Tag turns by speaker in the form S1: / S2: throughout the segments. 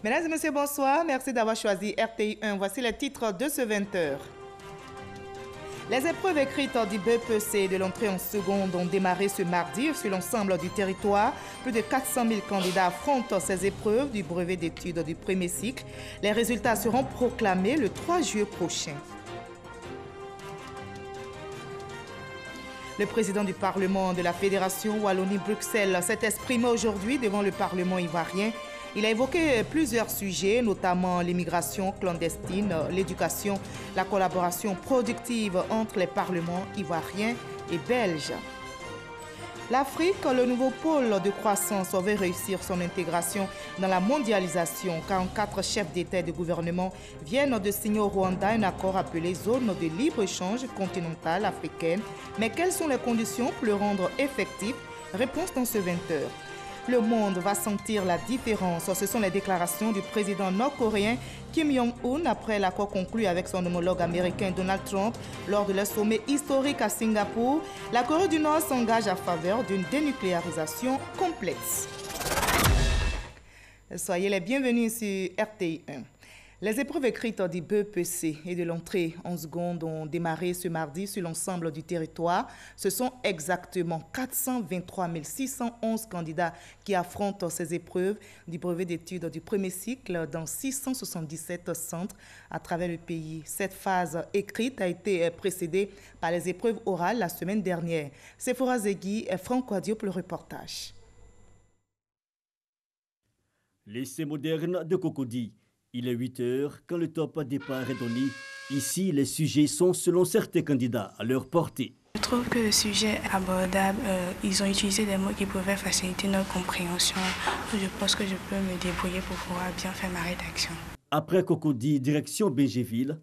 S1: Mesdames et messieurs, bonsoir. Merci d'avoir choisi RTI 1. Voici les titres de ce 20h. Les épreuves écrites du BEPC de l'entrée en seconde ont démarré ce mardi sur l'ensemble du territoire. Plus de 400 000 candidats affrontent ces épreuves du brevet d'études du premier cycle. Les résultats seront proclamés le 3 juillet prochain. Le président du Parlement de la Fédération Wallonie-Bruxelles s'est exprimé aujourd'hui devant le Parlement ivoirien. Il a évoqué plusieurs sujets, notamment l'immigration clandestine, l'éducation, la collaboration productive entre les parlements ivoiriens et belges. L'Afrique, le nouveau pôle de croissance, veut réussir son intégration dans la mondialisation. 44 chefs d'État et de gouvernement viennent de signer au Rwanda un accord appelé Zone de libre-échange continentale africaine. Mais quelles sont les conditions pour le rendre effectif? Réponse dans ce 20h. Le monde va sentir la différence. Ce sont les déclarations du président nord-coréen Kim Jong-un après l'accord conclu avec son homologue américain Donald Trump lors de leur sommet historique à Singapour. La Corée du Nord s'engage en faveur d'une dénucléarisation complète. Soyez les bienvenus sur RTI 1. Les épreuves écrites du BEPC et de l'entrée en seconde ont démarré ce mardi sur l'ensemble du territoire. Ce sont exactement 423 611 candidats qui affrontent ces épreuves du brevet d'études du premier cycle dans 677 centres à travers le pays. Cette phase écrite a été précédée par les épreuves orales la semaine dernière. Sephora Zegui et Franck Quadio pour le reportage.
S2: L'essai moderne de Cocody. Il est 8 heures quand le top départ est donné. Ici, les sujets sont, selon certains candidats, à leur portée.
S3: Je trouve que le sujet est abordable. Ils ont utilisé des mots qui pouvaient faciliter notre compréhension. Je pense que je peux me débrouiller pour pouvoir bien faire ma rédaction.
S2: Après Cocody, direction Bingéville,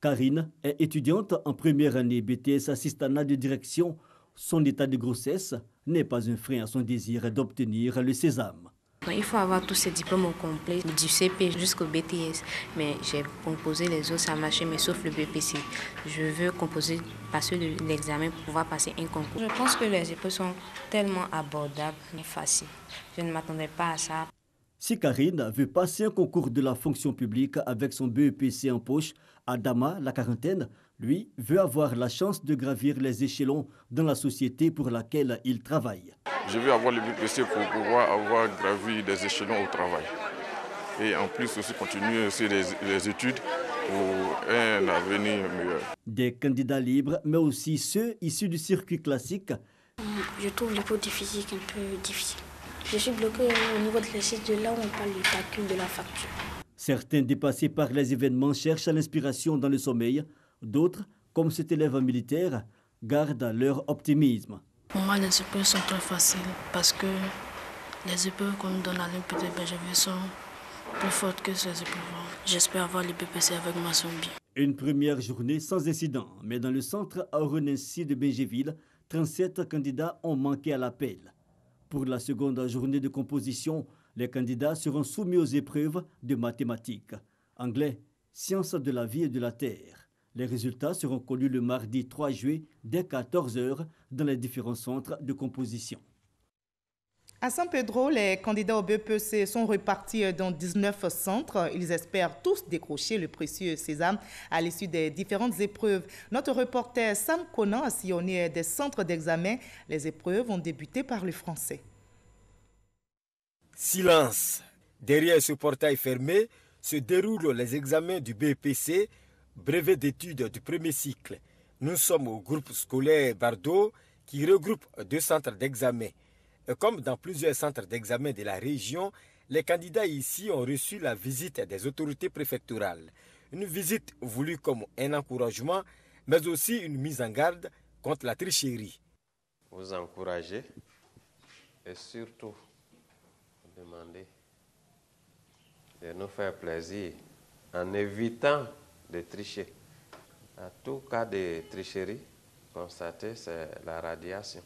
S2: Karine est étudiante en première année BTS assistanat de direction. Son état de grossesse n'est pas un frein à son désir d'obtenir le sésame.
S4: Il faut avoir tous ces diplômes au complet, du CP jusqu'au BTS. Mais j'ai composé les autres, ça a marché, mais sauf le BPC. Je veux composer, passer l'examen pour pouvoir passer un concours. Je pense que les épreuves sont tellement abordables et faciles. Je ne m'attendais pas à ça.
S2: Si Karine veut passer un concours de la fonction publique avec son BEPC en poche, Adama, la quarantaine, lui, veut avoir la chance de gravir les échelons dans la société pour laquelle il travaille.
S5: Je veux avoir le BPC pour pouvoir avoir gravi des échelons au travail. Et en plus aussi continuer aussi les études pour un avenir meilleur.
S2: Des candidats libres, mais aussi ceux issus du circuit classique.
S6: Je trouve l'épreuve de physique un peu difficile. Je suis bloqué au niveau de l'exercice de là où on parle du calcul de la facture.
S2: Certains dépassés par les événements cherchent l'inspiration dans le sommeil. D'autres, comme cet élève militaire, gardent leur optimisme.
S7: Pour moi, les épreuves sont très faciles parce que les épreuves qu'on nous donne à l'INPT Bingéville sont plus fortes que ces épreuves. J'espère avoir les BPC avec ma bien.
S2: Une première journée sans incident, mais dans le centre Aoronensi de Bingéville, 37 candidats ont manqué à l'appel. Pour la seconde journée de composition, les candidats seront soumis aux épreuves de mathématiques, anglais, sciences de la vie et de la terre. Les résultats seront connus le mardi 3 juillet dès 14 h dans les différents centres de composition.
S1: À San Pedro, les candidats au BEPC sont repartis dans 19 centres. Ils espèrent tous décrocher le précieux sésame à l'issue des différentes épreuves. Notre reporter Sam Conan a sillonné des centres d'examen. Les épreuves ont débuté par le français.
S8: Silence. Derrière ce portail fermé se déroulent les examens du BEPC, brevet d'études du premier cycle. Nous sommes au groupe scolaire Bardo qui regroupe 2 centres d'examen. Comme dans plusieurs centres d'examen de la région, les candidats ici ont reçu la visite des autorités préfectorales. Une visite voulue comme un encouragement, mais aussi une mise en garde contre la tricherie.
S9: Vous encouragez et surtout vous demandez de nous faire plaisir en évitant de tricher. À tout cas de tricherie constaté, c'est la radiation.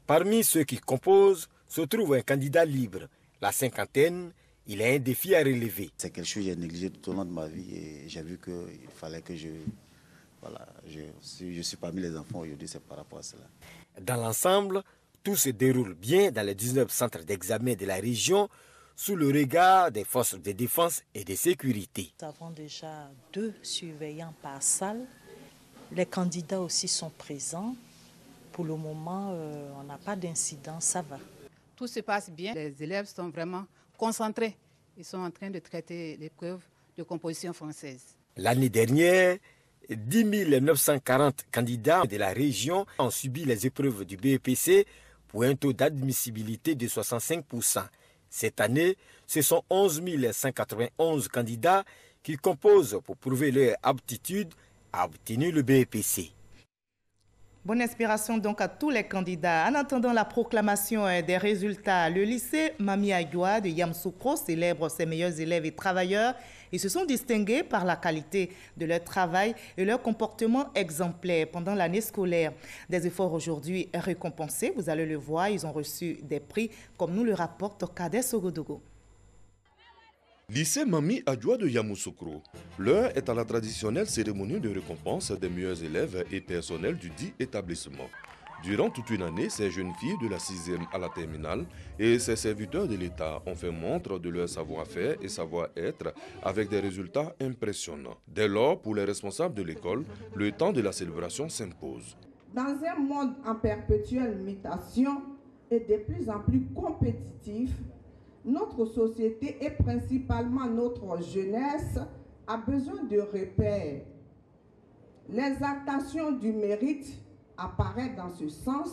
S8: Parmi ceux qui composent se trouve un candidat libre. La cinquantaine, il a un défi à relever.
S10: C'est quelque chose que j'ai négligé tout au long de ma vie et j'ai vu qu'il fallait que si je suis parmi les enfants aujourd'hui, c'est par rapport à cela.
S8: Dans l'ensemble, tout se déroule bien dans les 19 centres d'examen de la région. sous le regard des forces de défense et de sécurité.
S11: Nous avons déjà 2 surveillants par salle. Les candidats aussi sont présents. Pour le moment, on n'a pas d'incident, ça va.
S12: Tout se passe bien. Les élèves sont vraiment concentrés. Ils sont en train de traiter l'épreuve de composition française.
S8: L'année dernière, 10 940 candidats de la région ont subi les épreuves du BEPC pour un taux d'admissibilité de 65%. Cette année, ce sont 11 191 candidats qui composent pour prouver leur aptitude à obtenir le BEPC.
S1: Bonne inspiration donc à tous les candidats. En attendant la proclamation des résultats, le lycée Mami Adjoa de Yamoussoukro célèbre ses meilleurs élèves et travailleurs. Ils se sont distingués par la qualité de leur travail et leur comportement exemplaire pendant l'année scolaire. Des efforts aujourd'hui récompensés, vous allez le voir, ils ont reçu des prix, comme nous le rapporte Kader Sogodogo.
S13: Lycée Mami Adjoa de Yamoussoukro. L'heure est à la traditionnelle cérémonie de récompense des meilleurs élèves et personnels du dit établissement. Durant toute une année, ces jeunes filles de la 6e à la terminale et ces serviteurs de l'État ont fait montre de leur savoir-faire et savoir-être avec des résultats impressionnants. Dès lors, pour les responsables de l'école, le temps de la célébration s'impose.
S14: Dans un monde en perpétuelle mutation et de plus en plus compétitif, notre société et principalement notre jeunesse a besoin de repères. L'exaltation du mérite apparaît dans ce sens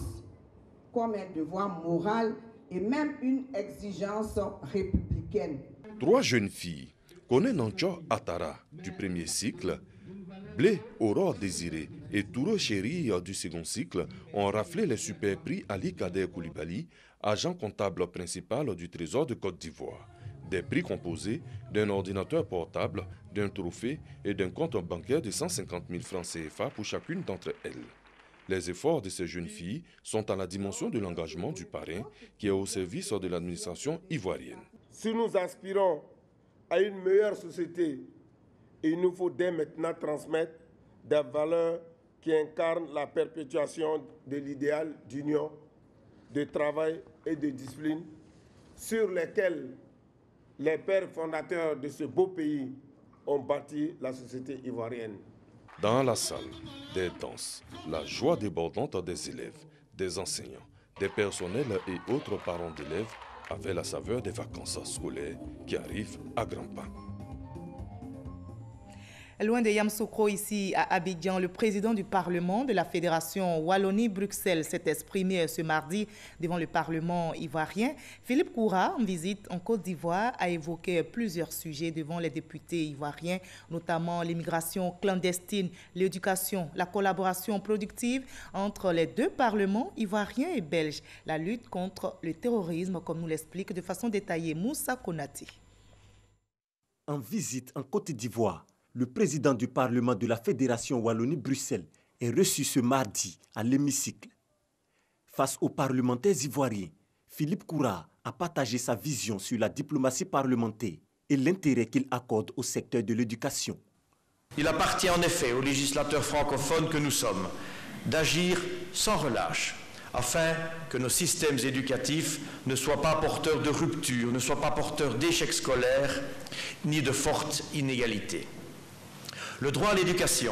S14: comme un devoir moral et même une exigence républicaine.
S13: 3 jeunes filles, Kone Nancho Atara du premier cycle, Blé Aurore Désiré et Touro Chéri du second cycle ont raflé les super prix Ali Kader Koulibaly, agent comptable principal du Trésor de Côte d'Ivoire. Des prix composés d'un ordinateur portable, d'un trophée et d'un compte bancaire de 150 000 francs CFA pour chacune d'entre elles. Les efforts de ces jeunes filles sont à la dimension de l'engagement du parrain qui est au service de l'administration ivoirienne.
S15: Si nous aspirons à une meilleure société, il nous faut dès maintenant transmettre des valeurs qui incarnent la perpétuation de l'idéal d'union, de travail et de discipline sur lesquels les pères fondateurs de ce beau pays ont bâti la société ivoirienne.
S13: Dans la salle, des danses, la joie débordante des élèves, des enseignants, des personnels et autres parents d'élèves avaient la saveur des vacances scolaires qui arrivent à grands pas.
S1: Loin de Yamoussoukro, ici à Abidjan, le président du Parlement de la Fédération Wallonie-Bruxelles s'est exprimé ce mardi devant le Parlement ivoirien. Philippe Koura, en visite en Côte d'Ivoire, a évoqué plusieurs sujets devant les députés ivoiriens, notamment l'immigration clandestine, l'éducation, la collaboration productive entre les 2 parlements ivoiriens et belges, la lutte contre le terrorisme, comme nous l'explique de façon détaillée Moussa Konati.
S16: En visite en Côte d'Ivoire, le président du Parlement de la Fédération Wallonie-Bruxelles est reçu ce mardi à l'hémicycle. Face aux parlementaires ivoiriens, Philippe Koura a partagé sa vision sur la diplomatie parlementaire et l'intérêt qu'il accorde au secteur de l'éducation.
S17: Il appartient en effet aux législateurs francophones que nous sommes d'agir sans relâche afin que nos systèmes éducatifs ne soient pas porteurs de ruptures, ne soient pas porteurs d'échecs scolaires ni de fortes inégalités. Le droit à l'éducation,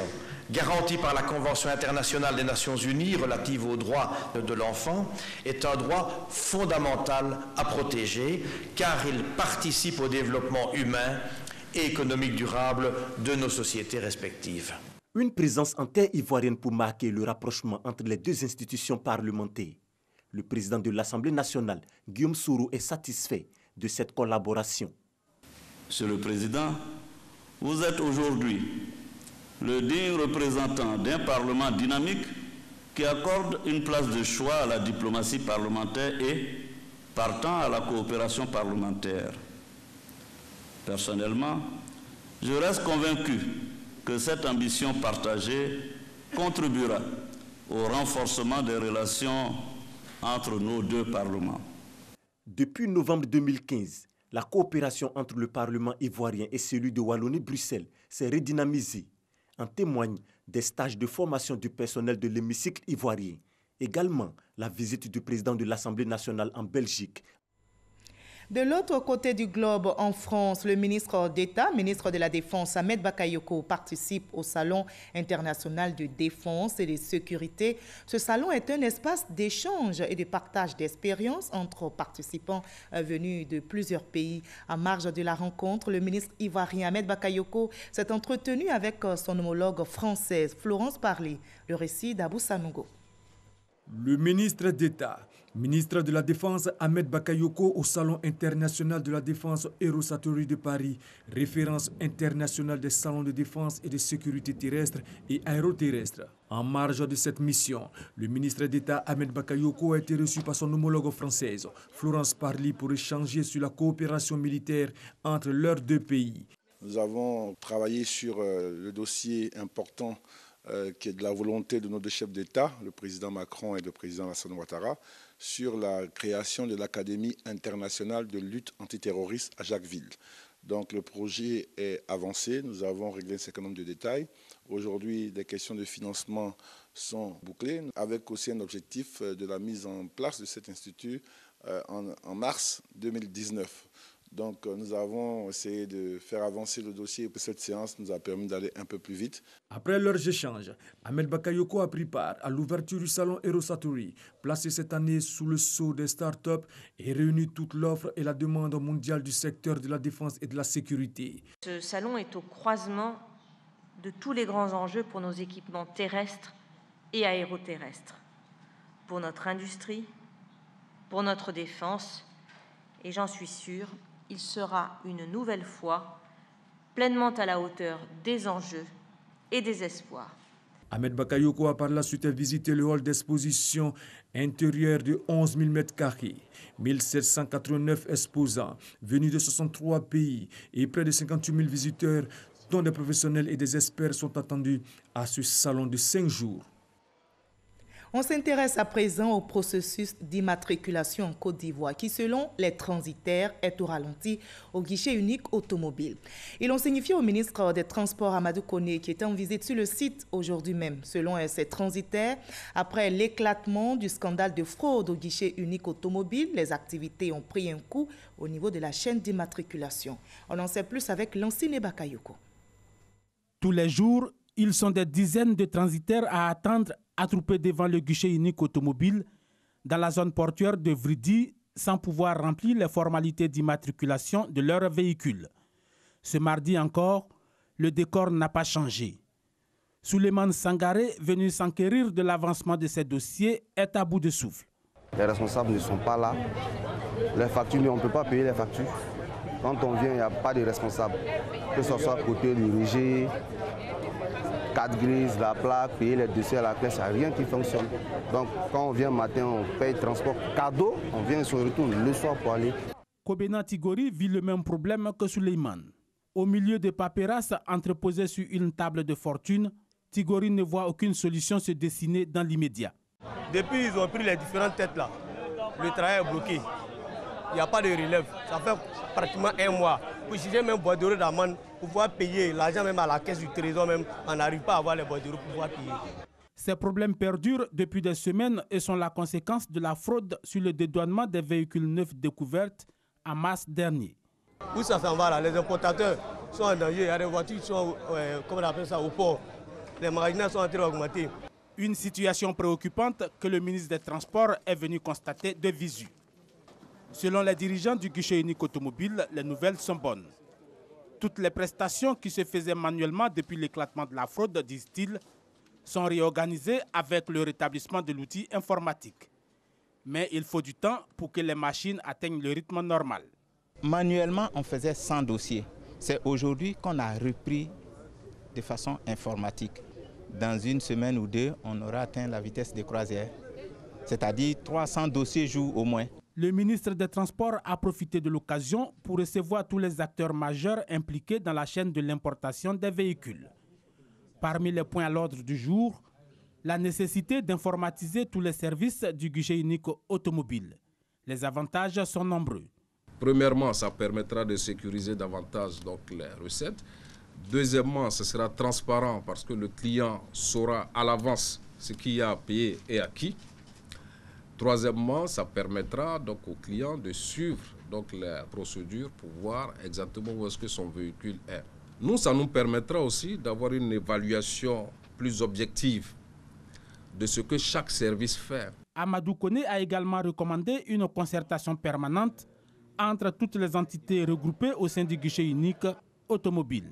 S17: garanti par la Convention internationale des Nations Unies relative aux droits de l'enfant, est un droit fondamental à protéger car il participe au développement humain et économique durable de nos sociétés respectives.
S16: Une présence en terre ivoirienne pour marquer le rapprochement entre les 2 institutions parlementaires. Le président de l'Assemblée nationale, Guillaume Soro, est satisfait de cette collaboration.
S18: Monsieur le Président, vous êtes aujourd'hui le digne représentant d'un Parlement dynamique qui accorde une place de choix à la diplomatie parlementaire et, partant, à la coopération parlementaire. Personnellement, je reste convaincu que cette ambition partagée contribuera au renforcement des relations entre nos 2 parlements.
S16: Depuis novembre 2015, la coopération entre le Parlement ivoirien et celui de Wallonie-Bruxelles s'est redynamisée. En témoignent des stages de formation du personnel de l'hémicycle ivoirien. Également, la visite du président de l'Assemblée nationale en Belgique.
S1: De l'autre côté du globe, en France, le ministre d'État, ministre de la Défense, Ahmed Bakayoko, participe au Salon international de défense et de sécurité. Ce salon est un espace d'échange et de partage d'expériences entre participants venus de plusieurs pays. En marge de la rencontre, le ministre ivoirien Ahmed Bakayoko s'est entretenu avec son homologue française, Florence Parly. Le récit d'Abou Sanogo.
S19: Le ministre d'État, ministre de la Défense Ahmed Bakayoko au Salon international de la défense Eurosatory de Paris, référence internationale des salons de défense et de sécurité terrestre et aéroterrestre. En marge de cette mission, le ministre d'État Ahmed Bakayoko a été reçu par son homologue française, Florence Parly, pour échanger sur la coopération militaire entre leurs deux pays.
S20: Nous avons travaillé sur le dossier important qui est de la volonté de nos deux chefs d'État, le président Macron et le président Alassane Ouattara, sur la création de l'Académie internationale de lutte antiterroriste à Jacquesville. Donc le projet est avancé, nous avons réglé un certain nombre de détails. Aujourd'hui, les questions de financement sont bouclées, avec aussi un objectif de la mise en place de cet institut en mars 2019. Donc nous avons essayé de faire avancer le dossier. Cette séance nous a permis d'aller un peu plus vite.
S19: Après leurs échanges, Ahmed Bakayoko a pris part à l'ouverture du salon Eurosatory, placé cette année sous le sceau des startups et réuni toute l'offre et la demande mondiale du secteur de la défense et de la sécurité.
S21: Ce salon est au croisement de tous les grands enjeux pour nos équipements terrestres et aéroterrestres, pour notre industrie, pour notre défense, et j'en suis sûre, il sera une nouvelle fois pleinement à la hauteur des enjeux et des espoirs.
S19: Ahmed Bakayoko a par la suite visité le hall d'exposition intérieur de 11 000 m², 1789 exposants venus de 63 pays et près de 58 000 visiteurs dont des professionnels et des experts sont attendus à ce salon de 5 jours.
S1: On s'intéresse à présent au processus d'immatriculation en Côte d'Ivoire qui, selon les transitaires, est au ralenti au guichet unique automobile. Ils l'ont signifié au ministre des Transports Amadou Koné qui était en visite sur le site aujourd'hui même. Selon ces transitaires, après l'éclatement du scandale de fraude au guichet unique automobile, les activités ont pris un coup au niveau de la chaîne d'immatriculation. On en sait plus avec Lancine Bakayoko.
S22: Tous les jours, ils sont des dizaines de transitaires à attendre attroupés devant le guichet unique automobile dans la zone portuaire de Vridi sans pouvoir remplir les formalités d'immatriculation de leur véhicule. Ce mardi encore, le décor n'a pas changé. Souleymane Sangaré, venu s'enquérir de l'avancement de ces dossiers, est à bout de souffle.
S23: Les responsables ne sont pas là. Les factures, on ne peut pas payer les factures. Quand on vient, il n'y a pas de responsable. Que ce soit côté dirigé, carte grise, la plaque, payer les dossiers à la caisse, il n'y a rien qui fonctionne. Donc quand on vient le matin, on paye le transport cadeau, on vient et se retourne le soir pour aller.
S22: Kobena Tigori vit le même problème que Souleymane. Au milieu de paperasses entreposées sur une table de fortune, Tigori ne voit aucune solution se dessiner dans l'immédiat.
S24: Depuis ils ont pris les différentes têtes là, le travail est bloqué. Il n'y a pas de relève. Ça fait pratiquement un mois. Pour chercher même bordereau d'amende, pour pouvoir payer l'argent même à la caisse du trésor même, on n'arrive pas à avoir les bordereaux pour pouvoir payer.
S22: Ces problèmes perdurent depuis des semaines et sont la conséquence de la fraude sur le dédouanement des véhicules neufs découverts en mars dernier.
S24: Où ça s'en va là? Les importateurs sont en danger. Il y a des voitures qui sont, comment on appelle ça, au port. Les magasins sont en train d'augmenter.
S22: Une situation préoccupante que le ministre des Transports est venu constater de visu. Selon les dirigeants du guichet unique automobile, les nouvelles sont bonnes. Toutes les prestations qui se faisaient manuellement depuis l'éclatement de la fraude, disent-ils, sont réorganisées avec le rétablissement de l'outil informatique. Mais il faut du temps pour que les machines atteignent le rythme normal.
S25: Manuellement, on faisait 100 dossiers. C'est aujourd'hui qu'on a repris de façon informatique. Dans une semaine ou deux, on aura atteint la vitesse de croisière, c'est-à-dire 300 dossiers jour au moins.
S22: Le ministre des Transports a profité de l'occasion pour recevoir tous les acteurs majeurs impliqués dans la chaîne de l'importation des véhicules. Parmi les points à l'ordre du jour, la nécessité d'informatiser tous les services du guichet unique automobile. Les avantages sont nombreux.
S26: Premièrement, ça permettra de sécuriser davantage donc, les recettes. Deuxièmement, ce sera transparent parce que le client saura à l'avance ce qu'il y a à payer et à qui. Troisièmement, ça permettra donc aux clients de suivre donc les procédures pour voir exactement où est-ce que son véhicule est. Nous, ça nous permettra aussi d'avoir une évaluation plus objective de ce que chaque service fait.
S22: Amadou Koné a également recommandé une concertation permanente entre toutes les entités regroupées au sein du guichet unique automobile.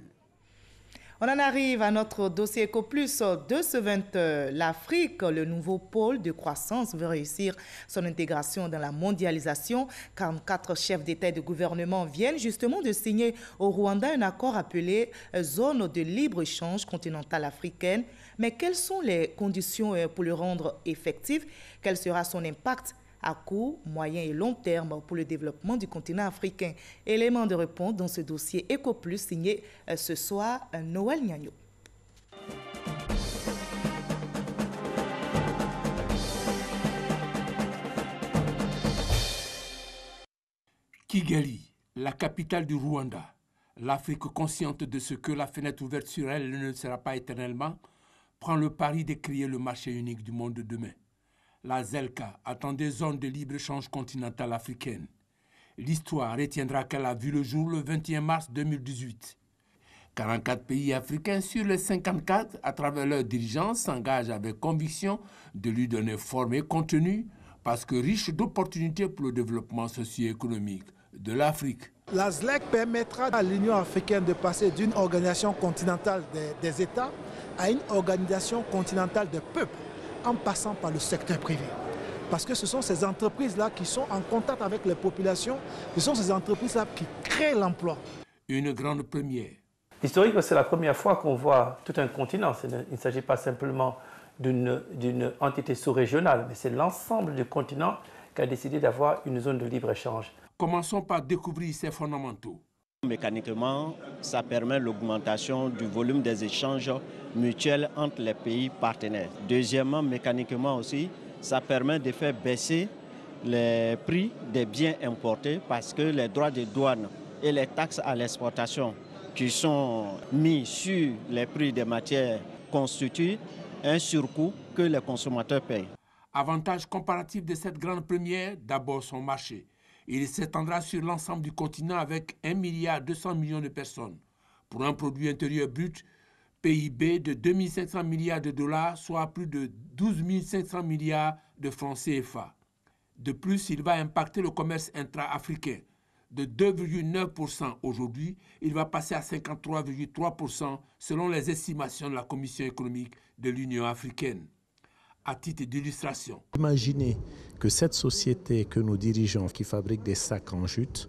S1: On en arrive à notre dossier EcoPlus de ce 20h. L'Afrique, le nouveau pôle de croissance, veut réussir son intégration dans la mondialisation. 44 chefs d'État et de gouvernement viennent justement de signer au Rwanda un accord appelé Zone de libre-échange continentale africaine. Mais quelles sont les conditions pour le rendre effectif? Quel sera son impact à court, moyen et long terme pour le développement du continent africain? Élément de réponse dans ce dossier EcoPlus signé ce soir Noël Nyagno.
S2: Kigali, la capitale du Rwanda. L'Afrique, consciente de ce que la fenêtre ouverte sur elle ne sera pas éternellement, prend le pari de créer le marché unique du monde de demain. La ZELCA attend des zones de libre-échange continentale africaine. L'histoire retiendra qu'elle a vu le jour le 21 mars 2018. 44 pays africains sur les 54, à travers leurs dirigeants, s'engagent avec conviction de lui donner forme et contenu parce que riche d'opportunités pour le développement socio-économique de l'Afrique.
S3: La ZLEC permettra à l'Union africaine de passer d'une organisation continentale des États à une organisation continentale des peuples, en passant par le secteur privé. Parce que ce sont ces entreprises-là qui sont en contact avec les populations, ce sont ces entreprises-là qui créent l'emploi.
S2: Une grande première.
S4: Historiquement, c'est la première fois qu'on voit tout un continent. Il ne s'agit pas simplement d'une entité sous-régionale, mais c'est l'ensemble du continent qui a décidé d'avoir une zone de libre-échange.
S2: Commençons par découvrir ses fondamentaux.
S5: Mécaniquement, ça permet l'augmentation du volume des échanges mutuels entre les pays partenaires. Deuxièmement, mécaniquement aussi, ça permet de faire baisser les prix des biens importés parce que les droits de douane et les taxes à l'exportation qui sont mis sur les prix des matières constituent un surcoût que les consommateurs payent.
S2: Avantage comparatif de cette grande première, d'abord son marché. Il s'étendra sur l'ensemble du continent avec 1,2 milliard de personnes. Pour un produit intérieur brut, PIB de 2 500 milliards de dollars, soit plus de 12 500 milliards de francs CFA. De plus, il va impacter le commerce intra-africain. De 2,9% aujourd'hui, il va passer à 53,3% selon les estimations de la Commission économique de l'Union africaine. À titre d'illustration.
S6: Imaginez que cette société que nous dirigeons, qui fabrique des sacs en jute,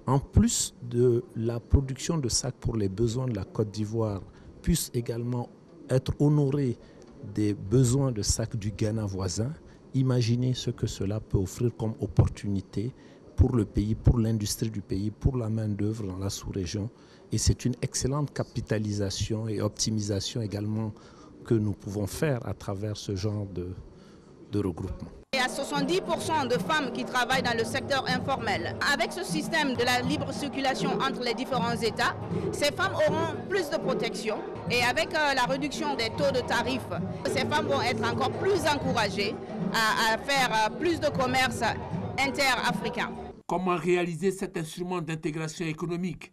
S6: en plus de la production de sacs pour les besoins de la Côte d'Ivoire, puisse également être honorée des besoins de sacs du Ghana voisin. Imaginez ce que cela peut offrir comme opportunité pour le pays, pour l'industrie du pays, pour la main-d'œuvre dans la sous-région. Et c'est une excellente capitalisation et optimisation également que nous pouvons faire à travers ce genre de regroupement.
S7: Il y a 70% de femmes qui travaillent dans le secteur informel. Avec ce système de la libre circulation entre les différents États, ces femmes auront plus de protection. Et avec la réduction des taux de tarifs, ces femmes vont être encore plus encouragées à faire plus de commerce inter-africain.
S2: Comment réaliser cet instrument d'intégration économique?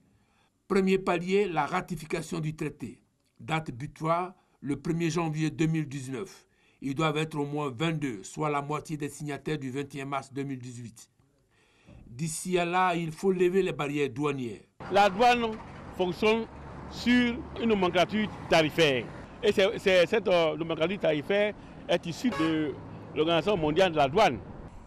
S2: Premier palier, la ratification du traité. Date butoir, le 1er janvier 2019. Ils doivent être au moins 22, soit la moitié des signataires du 21 mars 2018. D'ici à là, il faut lever les barrières douanières.
S27: La douane fonctionne sur une nomenclature tarifaire. Et cette nomenclature tarifaire est issue de l'Organisation mondiale de la douane.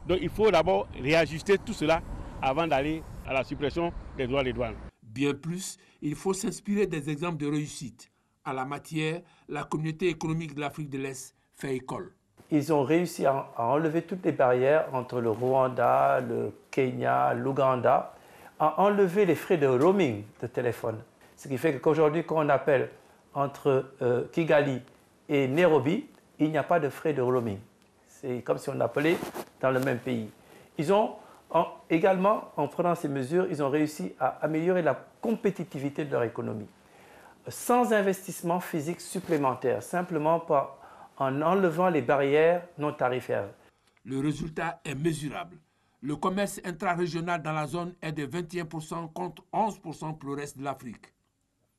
S27: Donc il faut d'abord réajuster tout cela avant d'aller à la suppression des droits des douanes.
S2: Bien plus, il faut s'inspirer des exemples de réussite. À la matière, la communauté économique de l'Afrique de l'Est fait école.
S4: Ils ont réussi à enlever toutes les barrières entre le Rwanda, le Kenya, l'Ouganda, à enlever les frais de roaming de téléphone. Ce qui fait qu'aujourd'hui, quand on appelle entre Kigali et Nairobi, il n'y a pas de frais de roaming. C'est comme si on appelait dans le même pays. Ils ont également, en prenant ces mesures, ils ont réussi à améliorer la compétitivité de leur économie. Sans investissement physique supplémentaire, simplement en enlevant les barrières non tarifaires.
S2: Le résultat est mesurable. Le commerce intra-régional dans la zone est de 21% contre 11% pour le reste de l'Afrique.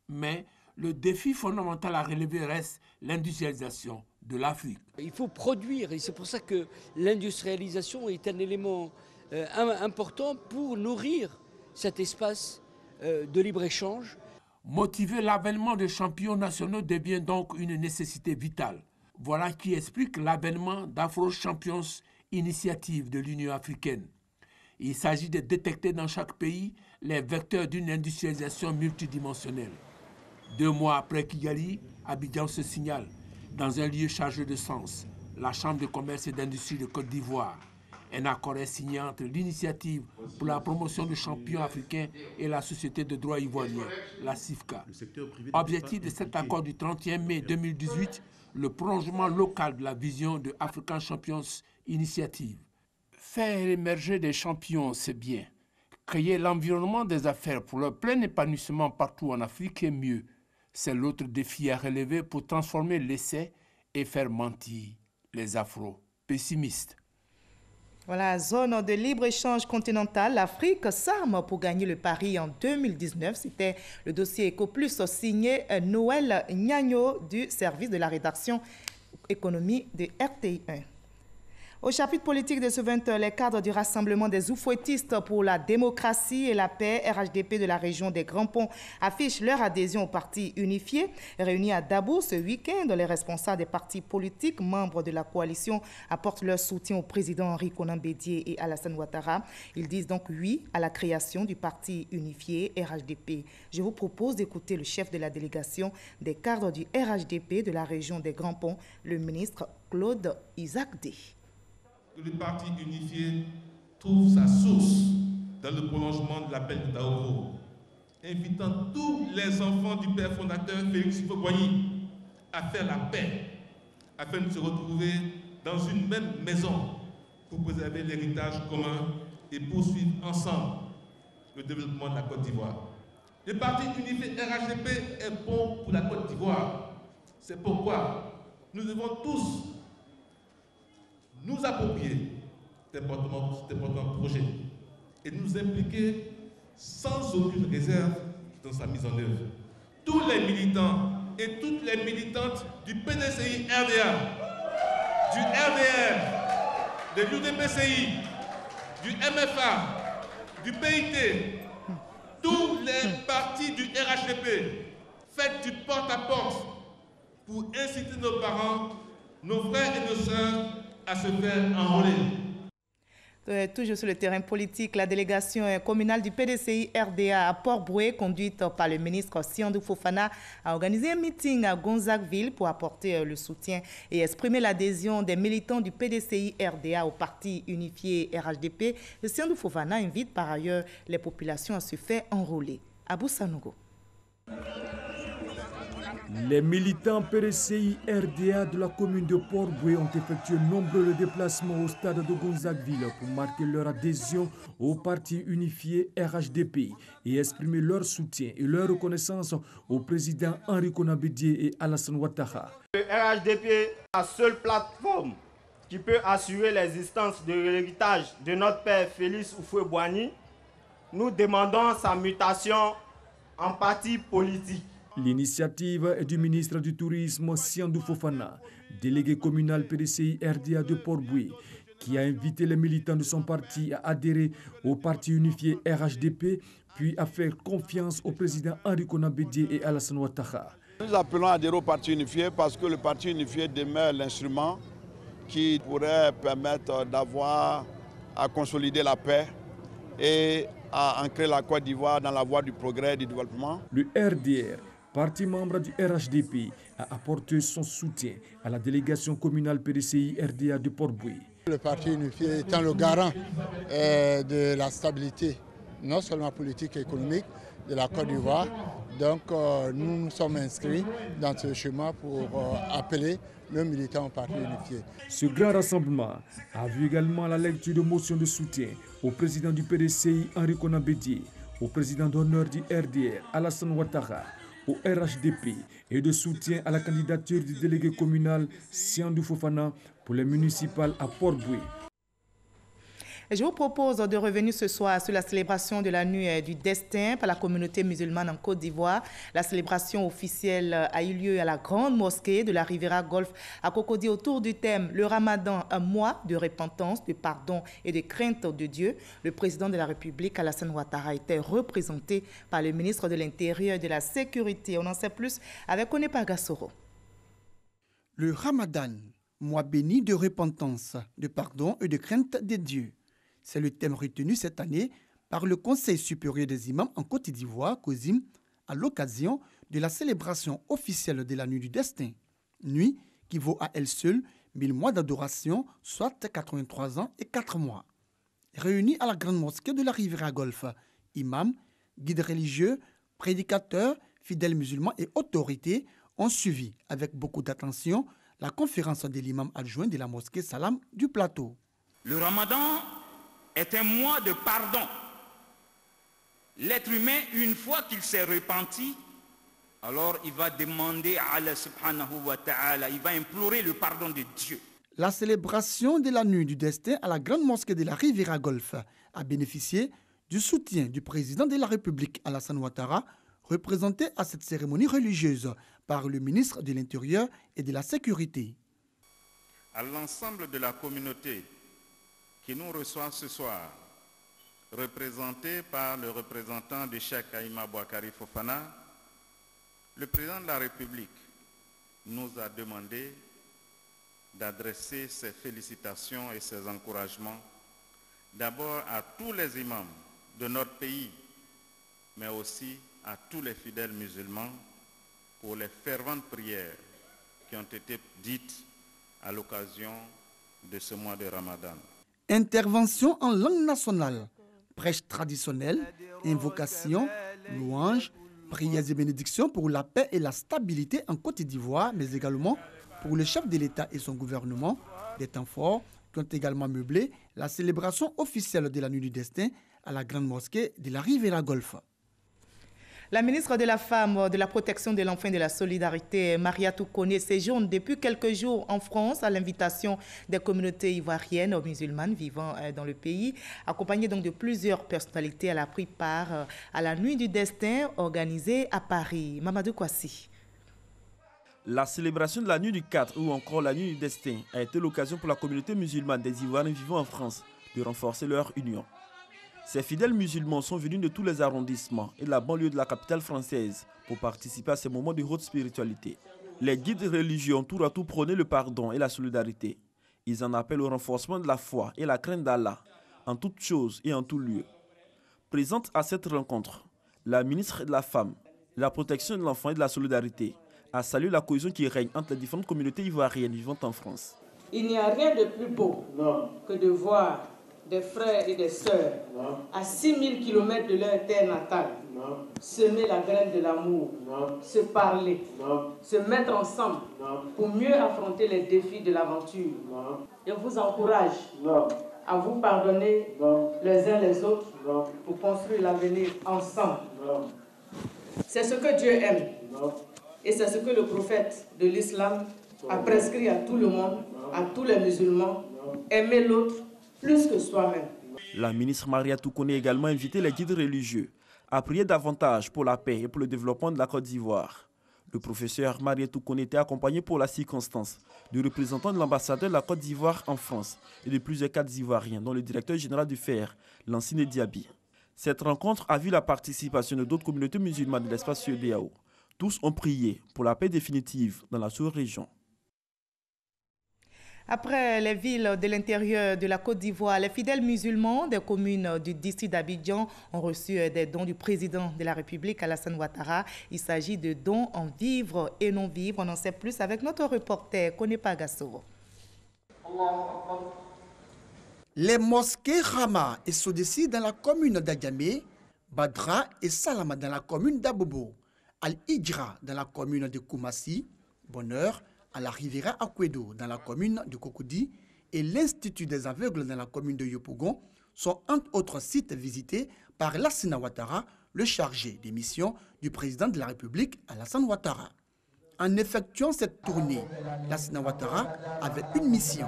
S2: Mais le défi fondamental à relever reste l'industrialisation de l'Afrique.
S8: Il faut produire et c'est pour ça que l'industrialisation est un élément important pour nourrir cet espace de libre-échange.
S2: Motiver l'avènement de champions nationaux devient donc une nécessité vitale. Voilà qui explique l'avènement d'Afro Champions Initiative de l'Union africaine. Il s'agit de détecter dans chaque pays les vecteurs d'une industrialisation multidimensionnelle. 2 mois après Kigali, Abidjan se signale dans un lieu chargé de sens, la Chambre de commerce et d'industrie de Côte d'Ivoire. Un accord est signé entre l'initiative pour la promotion de champions africains et la société de droit ivoirien, la CIFCA. Objectif de cet accord du 31 mai 2018, le prolongement local de la vision de African Champions Initiative. Faire émerger des champions, c'est bien. Créer l'environnement des affaires pour leur plein épanouissement partout en Afrique est mieux. C'est l'autre défi à relever pour transformer l'essai et faire mentir les afro-pessimistes.
S1: Voilà, zone de libre-échange continentale, l'Afrique s'arme pour gagner le pari en 2019. C'était le dossier EcoPlus signé Noël Gnagno du service de la rédaction économie de RTI1. Au chapitre politique de ce 20h, les cadres du Rassemblement des oufouettistes pour la démocratie et la paix, RHDP de la région des Grands Ponts, affichent leur adhésion au parti unifié. Réunis à Dabo ce week-end, les responsables des partis politiques, membres de la coalition, apportent leur soutien au président Henri Konan Bédié et Alassane Ouattara. Ils disent donc oui à la création du parti unifié RHDP. Je vous propose d'écouter le chef de la délégation des cadres du RHDP de la région des Grands Ponts, le ministre Claude Isaac D.
S9: Que le parti unifié trouve sa source dans le prolongement de l'appel de Daoro, invitant tous les enfants du père fondateur Félix Houphouët-Boigny à faire la paix, afin de se retrouver dans une même maison pour préserver l'héritage commun et poursuivre ensemble le développement de la Côte d'Ivoire. Le parti unifié RHDP est bon pour la Côte d'Ivoire. C'est pourquoi nous devons tous nous approprier cet important projet et nous impliquer sans aucune réserve dans sa mise en œuvre. Tous les militants et toutes les militantes du PDCI RDA, du RDR, de l'UDPCI, du MFA, du PIT, tous les partis du RHDP, faites du porte-à-porte pour inciter nos parents, nos frères et nos sœurs à se faire enrôler.
S1: Toujours sur le terrain politique, la délégation communale du PDCI RDA à Port-Boué, conduite par le ministre Siandou Fofana, a organisé un meeting à Gonzagueville pour apporter le soutien et exprimer l'adhésion des militants du PDCI RDA au parti unifié RHDP. Siandou Fofana invite par ailleurs les populations à se faire enrôler. Abou Sanogo.
S19: Les militants PDCI RDA de la commune de Port-Boué ont effectué nombreux déplacements au stade de Gonzagueville pour marquer leur adhésion au parti unifié RHDP et exprimer leur soutien et leur reconnaissance au président Henri Konan Bédié et Alassane Ouattara.
S10: Le RHDP est la seule plateforme qui peut assurer l'existence de l'héritage de notre père Félix Houphouët-Boigny. Nous demandons sa mutation en parti politique.
S19: L'initiative est du ministre du Tourisme Siandou Fofana, délégué communal PDCI RDA de Port-Boué, qui a invité les militants de son parti à adhérer au parti unifié RHDP, puis à faire confiance au président Henri Konan Bédié et Alassane Ouattara.
S11: Nous appelons à adhérer au parti unifié parce que le parti unifié demeure l'instrument qui pourrait permettre d'avoir à consolider la paix et à ancrer la Côte d'Ivoire dans la voie du progrès et du développement.
S19: Le RDR, parti membre du RHDP, a apporté son soutien à la délégation communale PDCI RDA de Port-Boué.
S12: Le parti unifié étant le garant de la stabilité, non seulement politique et économique, de la Côte d'Ivoire. Donc nous nous sommes inscrits dans ce chemin pour appeler le militant au parti unifié.
S19: Ce grand rassemblement a vu également la lecture de motions de soutien au président du PDCI Henri Konan Bédié, au président d'honneur du RDR Alassane Ouattara, au RHDP et de soutien à la candidature du délégué communal Siandou Fofana pour les municipales à Port-Boué.
S1: Je vous propose de revenir ce soir sur la célébration de la nuit du destin par la communauté musulmane en Côte d'Ivoire. La célébration officielle a eu lieu à la grande mosquée de la Riviera Golf à Cocody autour du thème « Le Ramadan, un mois de repentance, de pardon et de crainte de Dieu ». Le président de la République, Alassane Ouattara, était représenté par le ministre de l'Intérieur et de la Sécurité. On en sait plus avec Onepa Gassoro.
S13: Le Ramadan, mois béni de repentance, de pardon et de crainte de Dieu. C'est le thème retenu cette année par le Conseil supérieur des imams en Côte d'Ivoire, COSIM, à l'occasion de la célébration officielle de la nuit du destin. Nuit qui vaut à elle seule 1000 mois d'adoration, soit 83 ans et 4 mois. Réunis à la grande mosquée de la Riviera Golf, imams, guides religieux, prédicateurs, fidèles musulmans et autorités ont suivi avec beaucoup d'attention la conférence de l'imam adjoint de la mosquée Salam du Plateau.
S14: Le Ramadan est un mois de pardon. L'être humain, une fois qu'il s'est repenti, alors il va demander à Allah subhanahu wa ta'ala, il va implorer le pardon de Dieu.
S13: La célébration de la nuit du destin à la grande mosquée de la Riviera Golf a bénéficié du soutien du président de la République, Alassane Ouattara, représenté à cette cérémonie religieuse par le ministre de l'Intérieur et de la Sécurité.
S14: À l'ensemble de la communauté qui nous reçoit ce soir, représenté par le représentant de Cheikh Aïma Bouakari Fofana, le président de la République nous a demandé d'adresser ses félicitations et ses encouragements d'abord à tous les imams de notre pays, mais aussi à tous les fidèles musulmans pour les ferventes prières qui ont été dites à l'occasion de ce mois de Ramadan.
S13: Intervention en langue nationale, prêche traditionnelle, invocation, louanges, prières et bénédictions pour la paix et la stabilité en Côte d'Ivoire, mais également pour le chef de l'État et son gouvernement, des temps forts qui ont également meublé la célébration officielle de la nuit du destin à la grande mosquée de la Riviera Golf.
S1: La ministre de la Femme, de la Protection de l'Enfant et de la Solidarité, Mariatou Koné, séjourne depuis quelques jours en France à l'invitation des communautés ivoiriennes musulmanes vivant dans le pays. Accompagnée donc de plusieurs personnalités, elle a pris part à la Nuit du Destin organisée à Paris. Mamadou Kouassi.
S15: La célébration de la Nuit du 4 ou encore la Nuit du Destin a été l'occasion pour la communauté musulmane des Ivoiriens vivant en France de renforcer leur union. Ces fidèles musulmans sont venus de tous les arrondissements et de la banlieue de la capitale française pour participer à ces moments de haute spiritualité. Les guides religieux ont tour à tour prôné le pardon et la solidarité. Ils en appellent au renforcement de la foi et la crainte d'Allah, en toutes choses et en tout lieu. Présente à cette rencontre, la ministre de la Femme, de la Protection de l'Enfant et de la Solidarité a salué la cohésion qui règne entre les différentes communautés ivoiriennes vivant en France.
S16: Il n'y a rien de plus beau que de voir des frères et des sœurs à 6000 km de leur terre natale semer la graine de l'amour, se parler, se mettre ensemble pour mieux affronter les défis de l'aventure. Je vous encourage à vous pardonner les uns les autres pour construire l'avenir ensemble. C'est ce que Dieu aime et c'est ce que le prophète de l'islam a prescrit à tout le monde, à tous les musulmans, aimer l'autre plus que soi-même.
S15: La ministre Mariatou Koné a également invité les guides religieux à prier davantage pour la paix et pour le développement de la Côte d'Ivoire. Le professeur Mariatou Koné était accompagné pour la circonstance du représentant de l'ambassadeur de la Côte d'Ivoire en France et de plusieurs cadres ivoiriens, dont le directeur général du FER, Lansine Diaby. Cette rencontre a vu la participation de d'autres communautés musulmanes de l'espace CEDEAO. Tous ont prié pour la paix définitive dans la sous-région.
S1: Après les villes de l'intérieur de la Côte d'Ivoire, les fidèles musulmans des communes du district d'Abidjan ont reçu des dons du président de la République, Alassane Ouattara. Il s'agit de dons en vivres et non-vivres. On en sait plus avec notre reporter, Konepa Gassoro.
S13: Les mosquées Rama et Sodessi dans la commune d'Adjamé, Badra et Salama dans la commune d'Abobo, Al-Hijra dans la commune de Koumassi, Bonheur, à la Riviera Akwedo dans la commune de Cocody et l'Institut des aveugles dans la commune de Yopougon sont entre autres sites visités par Alassane Ouattara, le chargé des missions du président de la République, Alassane Ouattara. En effectuant cette tournée, Alassane Ouattara avait une mission,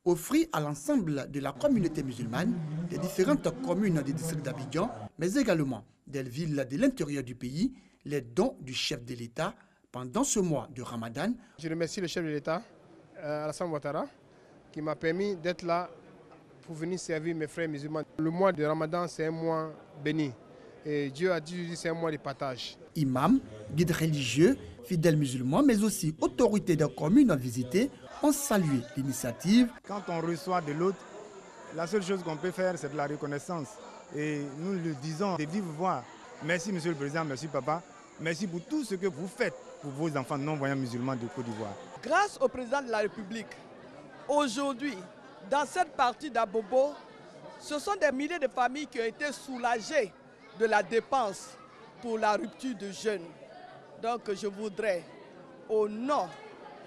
S13: offrit à l'ensemble de la communauté musulmane des différentes communes du district d'Abidjan, mais également des villes de l'intérieur du pays, les dons du chef de l'État pendant ce mois de Ramadan.
S17: Je remercie le chef de l'État, Alassane Ouattara, qui m'a permis d'être là pour venir servir mes frères musulmans. Le mois de Ramadan, c'est un mois béni. Et Dieu a dit que c'est un mois de partage.
S13: Imams, guides religieux, fidèles musulmans, mais aussi autorités des communes visitées ont salué l'initiative.
S18: Quand on reçoit de l'autre, la seule chose qu'on peut faire, c'est de la reconnaissance. Et nous le disons de vive voix. Merci Monsieur le Président, merci Papa. Merci pour tout ce que vous faites pour vos enfants non-voyants musulmans de Côte d'Ivoire.
S20: Grâce au Président de la République, aujourd'hui, dans cette partie d'Abobo, ce sont des milliers de familles qui ont été soulagées de la dépense pour la rupture de jeûne. Donc je voudrais, au nom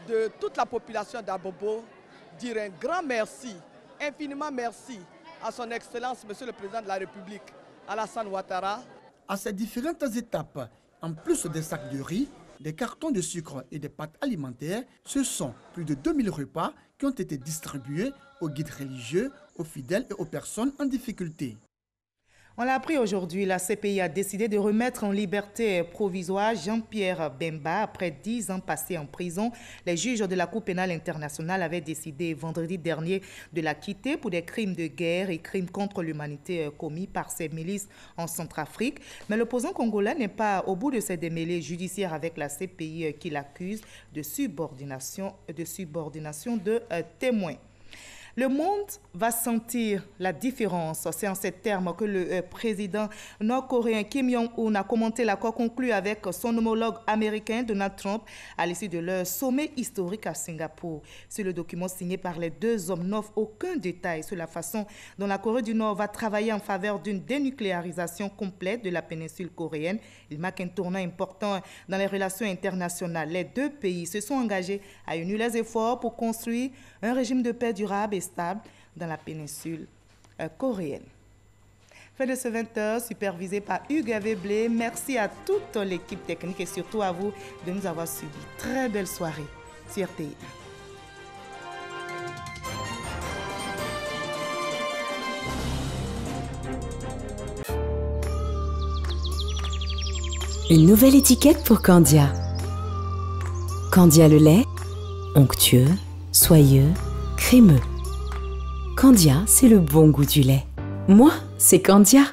S20: de toute la population d'Abobo, dire un grand merci, infiniment merci à son Excellence, Monsieur le Président de la République, Alassane Ouattara.
S13: À ces différentes étapes, en plus des sacs de riz, des cartons de sucre et des pâtes alimentaires, ce sont plus de 2000 repas qui ont été distribués aux guides religieux, aux fidèles et aux personnes en difficulté.
S1: On l'a appris aujourd'hui, la CPI a décidé de remettre en liberté provisoire Jean-Pierre Bemba après 10 ans passés en prison. Les juges de la Cour pénale internationale avaient décidé vendredi dernier de la quitter pour des crimes de guerre et crimes contre l'humanité commis par ces milices en Centrafrique. Mais l'opposant congolais n'est pas au bout de ses démêlés judiciaires avec la CPI qui l'accuse de subordination de témoins. Le monde va sentir la différence. C'est en ces termes que le président nord-coréen Kim Jong-un a commenté l'accord conclu avec son homologue américain Donald Trump à l'issue de leur sommet historique à Singapour. Sur le document signé par les deux hommes n'offre aucun détail sur la façon dont la Corée du Nord va travailler en faveur d'une dénucléarisation complète de la péninsule coréenne. Il marque un tournant important dans les relations internationales. Les deux pays se sont engagés à unir les efforts pour construire un régime de paix durable et stable dans la péninsule coréenne. Fin de ce 20h, supervisé par Hugues Aveblé. Merci à toute l'équipe technique et surtout à vous de nous avoir suivis. Très belle soirée sur RTI.
S21: Une nouvelle étiquette pour Candia. Candia le lait, onctueux, soyeux, crémeux. Candia, c'est le bon goût du lait. Moi, c'est Candia.